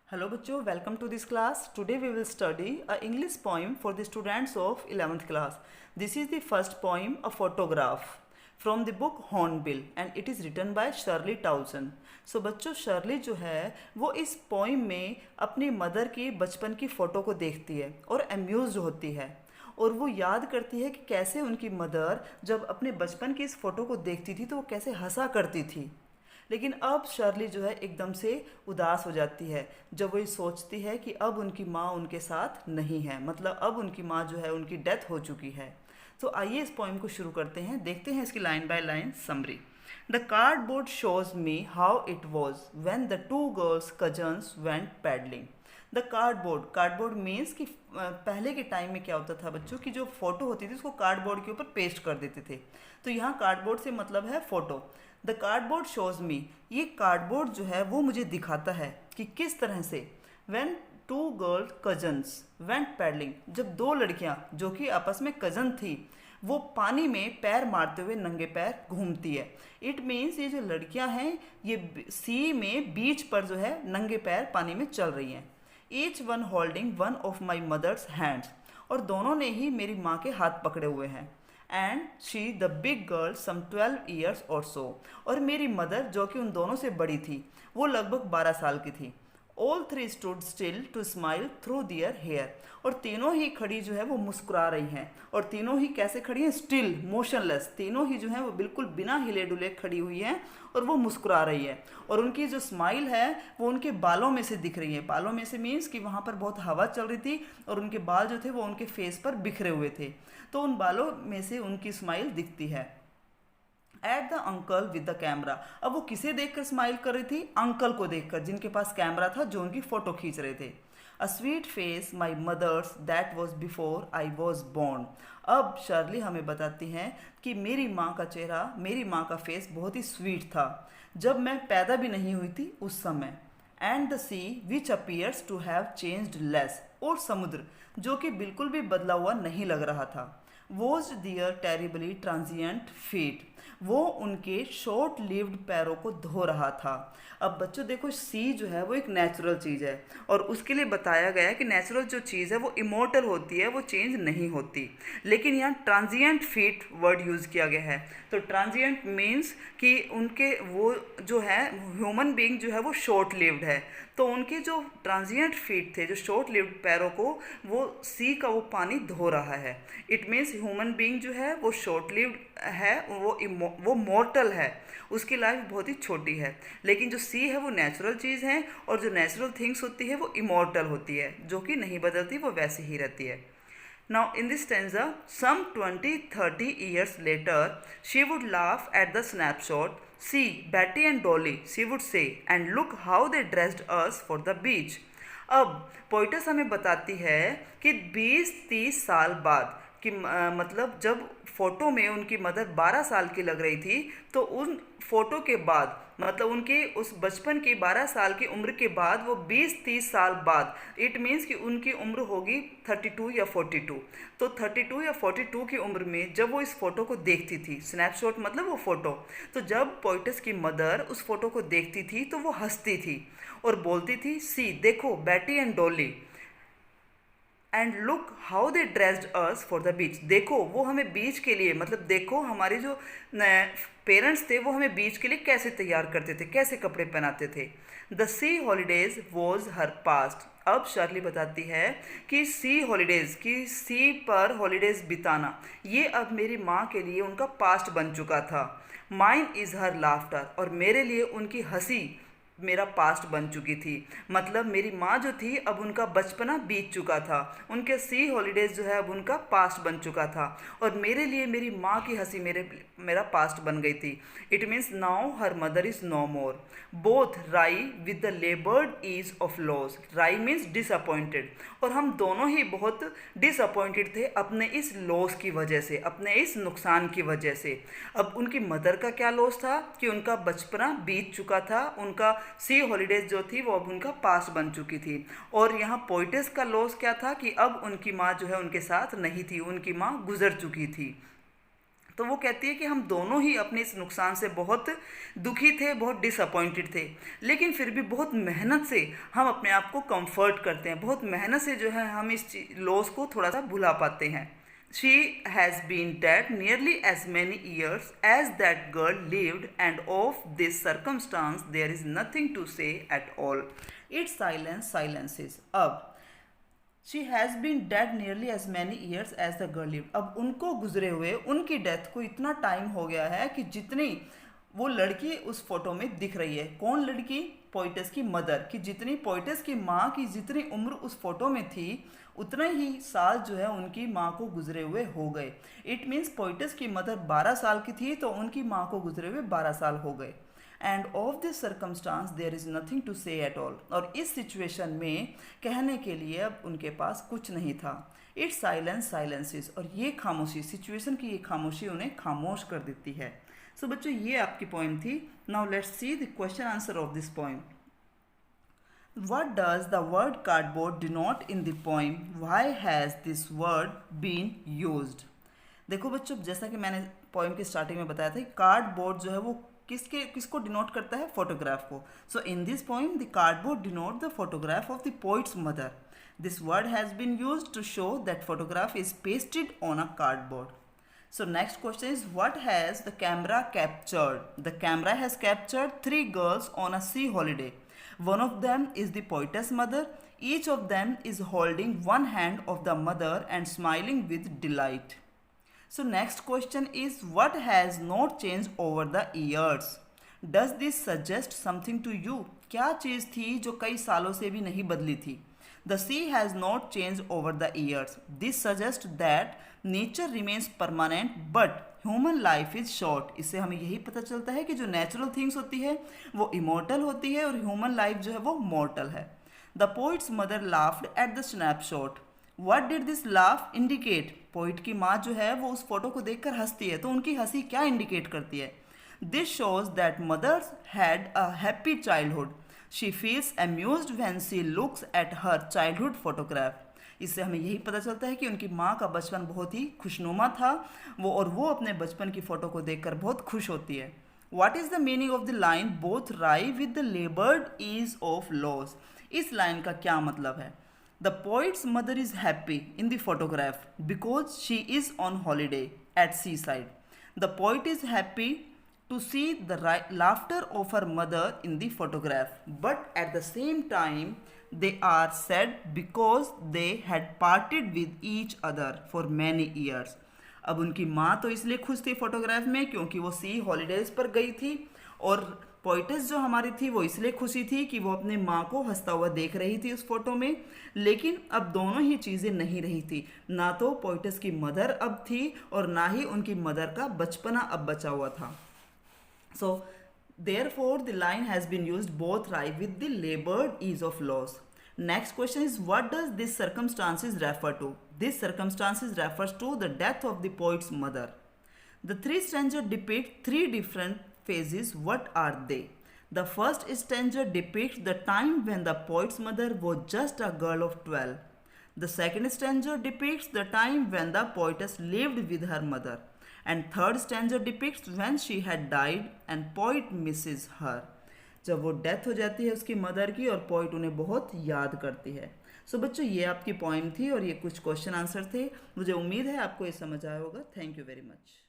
Hello बच्चों, welcome to this class. Today we will study a English poem for the students of 11th class. This is the first poem, a photograph, from the book Hornbill and it is written by Shirley Towson. So बच्चों, Shirley जो है वो इस poem में अपनी mother की बचपन की फ़ोटो को देखती है और अम्यूज़ होती है और वो याद करती है कि कैसे उनकी मदर जब अपने बचपन की इस फ़ोटो को देखती थी तो वो कैसे हंसा करती थी। लेकिन अब शर्ली जो है एकदम से उदास हो जाती है जब वो ये सोचती है कि अब उनकी माँ उनके साथ नहीं है, मतलब अब उनकी माँ जो है उनकी डेथ हो चुकी है। तो आइए इस पोइम को शुरू करते हैं, देखते हैं इसकी line by line summary. The cardboard shows me how it was when the two girls cousins went paddling. The cardboard means कि पहले के टाइम में क्या होता था बच्चों की जो फोटो होती थी उसको कार्डबोर्ड के ऊपर पेस्ट कर देते थे। तो यहाँ कार्डबोर्ड से मतलब है फोटो। द कार्डबोर्ड शोज मी, ये कार्डबोर्ड जो है वो मुझे दिखाता है कि किस तरह से when two girl cousins went paddling, जब दो लड़कियां जो कि आपस में कजन थी वो पानी में पैर मारते हुए नंगे पैर घूमती है। इट मीन्स ये जो लड़कियां हैं ये सी में बीच पर जो है नंगे पैर पानी में चल रही हैं। Each one holding one of my mother's hands, और दोनों ने ही मेरी माँ के हाथ पकड़े हुए हैं। And she the big girl some 12 years or so, और मेरी मदर जो कि उन दोनों से बड़ी थी वो लगभग 12 साल की थी। All three stood still to smile through their hair, और तीनों ही खड़ी जो है वो मुस्कुरा रही हैं। और तीनों ही कैसे खड़ी हैं? स्टिल, मोशनलेस, तीनों ही जो है वो बिल्कुल बिना हिले डुले खड़ी हुई हैं और वो मुस्कुरा रही है। और उनकी जो स्माइल है वो उनके बालों में से दिख रही है। बालों में से मीन्स कि वहाँ पर बहुत हवा चल रही थी और उनके बाल जो थे वो उनके फेस पर बिखरे हुए थे, तो उन बालों में से उनकी स्माइल दिखती है। At the uncle with the camera, अब वो किसे देखकर स्माइल कर रही थी? अंकल को देखकर जिनके पास कैमरा था, जो उनकी फोटो खींच रहे थे। A sweet face my mother's that was before I was born. अब शर्ली हमें बताती हैं कि मेरी माँ का चेहरा, मेरी माँ का फेस बहुत ही स्वीट था जब मैं पैदा भी नहीं हुई थी उस समय। And the sea which appears to have changed less, और समुद्र जो कि बिल्कुल भी बदला हुआ नहीं लग रहा था। Was their terribly transient feet, वो उनके शॉर्ट लिव्ड पैरों को धो रहा था। अब बच्चों देखो, सी जो है वो एक नेचुरल चीज़ है और उसके लिए बताया गया है कि नेचुरल जो चीज़ है वो इमोर्टल होती है, वो चेंज नहीं होती। लेकिन यहाँ ट्रांजिएंट फीट वर्ड यूज़ किया गया है। तो ट्रांजिएंट मीन्स कि उनके वो जो है ह्यूमन बीइंग जो है वो शॉर्ट लिव्ड है, तो उनके जो ट्रांजिएंट फीट थे, जो शॉर्ट लिव्ड पैरों को वो सी का वो पानी धो रहा है। इट मीन्स ह्यूमन बीइंग जो है वो शॉर्ट लिव्ड है, वो मॉर्टल है, उसकी लाइफ बहुत ही छोटी है। लेकिन जो सी है वो नेचुरल चीज़ है और जो नेचुरल थिंग्स होती है वो इमॉर्टल होती है, जो कि नहीं बदलती, वो वैसी ही रहती है। Now, in this stanza, some 20-30 years later, she would laugh at the snapshot. See, Betty and Dolly, she would say, and look how they dressed us for the beach. अब पोइटस हमें बताती है कि 20-30 साल बाद कि मतलब जब फ़ोटो में उनकी मदर 12 साल की लग रही थी, तो उन फ़ोटो के बाद मतलब उनके उस बचपन की 12 साल की उम्र के बाद वो 20-30 साल बाद, इट मीन्स कि उनकी उम्र होगी 32 या 42। तो 32 या 42 की उम्र में जब वो इस फ़ोटो को देखती थी, स्नैपशॉट मतलब वो फ़ोटो, तो जब पोइटस की मदर उस फ़ोटो को देखती थी तो वो हंसती थी और बोलती थी, सी देखो Betty and Dolly, and look how they dressed us for the beach, देखो वो हमें बीच के लिए, मतलब देखो हमारे जो पेरेंट्स थे वो हमें बीच के लिए कैसे तैयार करते थे, कैसे कपड़े पहनाते थे। The sea holidays was her past. अब शर्ली बताती है कि सी हॉलीडेज़, की सी पर हॉलीडेज़ बिताना, ये अब मेरी माँ के लिए उनका पास्ट बन चुका था। माइन इज़ हर लाफ्टर, और मेरे लिए उनकी हंसी मेरा पास्ट बन चुकी थी। मतलब मेरी माँ जो थी अब उनका बचपना बीत चुका था, उनके सी हॉलीडेज़ जो है अब उनका पास्ट बन चुका था और मेरे लिए मेरी माँ की हंसी मेरा पास्ट बन गई थी। It means now her mother is no more. Both wry with the laboured ease of loss, wry means disappointed, और हम दोनों ही बहुत डिसअपॉइंटेड थे अपने इस लॉस की वजह से, अपने इस नुकसान की वजह से। अब उनकी मदर का क्या लॉस था कि उनका बचपना बीत चुका था, उनका सी हॉलीडेज जो थी वो अब उनका पास्ट बन चुकी थी। और यहाँ पोइटस का लॉस क्या था कि अब उनकी माँ जो है उनके साथ नहीं थी, उनकी माँ गुजर चुकी थी। तो वो कहती है कि हम दोनों ही अपने इस नुकसान से बहुत दुखी थे, बहुत डिसअपॉइंटेड थे, लेकिन फिर भी बहुत मेहनत से हम अपने आप को कंफर्ट करते हैं, बहुत मेहनत से जो है हम इस लॉस को थोड़ा सा भुला पाते हैं. She has been dead nearly as many years as that girl lived, and of this circumstance there is nothing to say at all. Its silence silences. अब She has been dead nearly as many years as the girl lived. अब उनको गुजरे हुए उनकी death को इतना time हो गया है कि जितनी वो लड़की उस फोटो में दिख रही है. कौन लड़की? पोइटस की मदर. कि जितनी पोइटस की माँ की जितनी उम्र उस फोटो में थी उतने ही साल जो है उनकी माँ को गुजरे हुए हो गए. इट मीन्स पोइटस की मदर 12 साल की थी तो उनकी माँ को गुजरे हुए 12 साल हो गए. And of this circumstance there is nothing to say at all. और इस सिचुएशन में कहने के लिए अब उनके पास कुछ नहीं था. It's silence silences. और ये खामोशी, सिचुएशन की ये खामोशी उन्हें खामोश कर देती है. सो बच्चों ये आपकी पोइम थी. Now let's see the question answer of this poem. What does the word cardboard denote in the poem? Why has this word been used? देखो बच्चों, जैसा कि मैंने पोएम की स्टार्टिंग में बताया था, कार्डबोर्ड जो है वो किसको डिनोट करता है? फोटोग्राफ को. So in this poem the cardboard denote the photograph of the poet's mother. This word has been used to show that photograph is pasted on a cardboard. So next question is, what has the camera captured? The camera has captured 3 girls on a sea holiday. One of them is the poetess mother. Each of them is holding one hand of the mother and smiling with delight. So next question is, what has not changed over the years? Does this suggest something to you? क्या चीज़ थी जो कई सालों से भी नहीं बदली थी? The sea has not changed over the years. This suggests that nature remains permanent but human life is short. इससे हमें यही पता चलता है कि जो नेचुरल थिंग्स होती है वो इमोर्टल होती है और ह्यूमन लाइफ जो है वो मॉर्टल है. The poet's mother laughed at the snapshot. What did this laugh indicate? Poet की माँ जो है वो उस फोटो को देखकर हंसती है, तो उनकी हंसी क्या इंडिकेट करती है? This shows that mothers had a happy childhood. She feels amused when she looks at her childhood photograph. इससे हमें यही पता चलता है कि उनकी माँ का बचपन बहुत ही खुशनुमा था वो अपने बचपन की फ़ोटो को देखकर बहुत खुश होती है. What is the meaning of the line both rye with the labored ease of loss? इस लाइन का क्या मतलब है? The poet's mother is happy in the photograph because she is on holiday at seaside. The poet is happy to see the laughter of her mother in the photograph, but at the same time they are sad because they had parted with each other for many years. अब उनकी माँ तो इसलिए खुश थी photograph में क्योंकि वो सी हॉलीडेज पर गई थी, और पोइटस जो हमारी थी वो इसलिए खुशी थी कि वो अपने माँ को हंसता हुआ देख रही थी उस फोटो में. लेकिन अब दोनों ही चीज़ें नहीं रही थी, ना तो पोइटस की मदर अब थी और ना ही उनकी मदर का बचपना अब बचा हुआ था. So therefore the line has been used both rye with the labored ease of loss. Next question is, what does this circumstances refer to? This circumstances refers to the death of the poet's mother. The 3 stanzas depict 3 different phases. What are they? The first stanza depicts the time when the poet's mother was just a girl of 12. The second stanza depicts the time when the poetess lived with her mother. And third stanza depicts when she had died and poet misses her. जब वो death हो जाती है उसकी mother की और poet उन्हें बहुत याद करती है. सो बच्चों ये आपकी पोइम थी और ये कुछ क्वेश्चन आंसर थे. मुझे उम्मीद है आपको ये समझ आया होगा. Thank you very much.